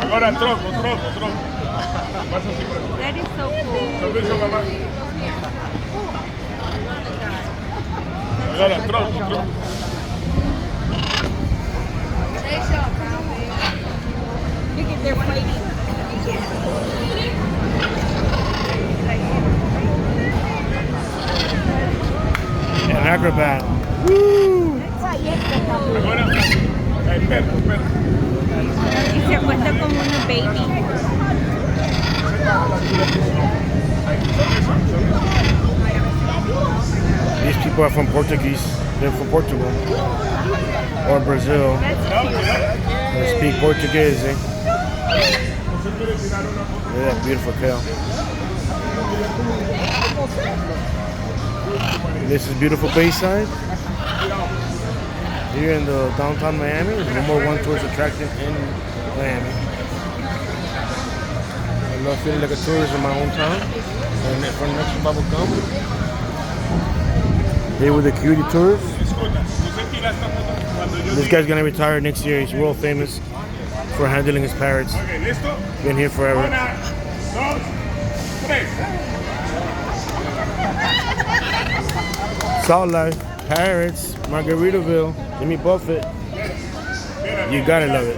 Ahora tronco. That is so cool. Servicio, mamá. Ahora tronco. Look at their fighting. An acrobat. Woo! Ahora, el perro. Y se acuesta como una baby. These people are from Portuguese. They're from Portugal or Brazil. They speak Portuguese. Eh? Look at that beautiful cow. This is beautiful Bayside. Here in the downtown Miami. It's the #1 tourist attraction in Miami. I love feeling like a tourist in my hometown. And from next bubble gum. Here with the cutie tourists. This guy's gonna retire next year. He's world famous for handling his parrots. Been here forever. Salt Life, Parrots, Margaritaville, Jimmy Buffett. You gotta love it.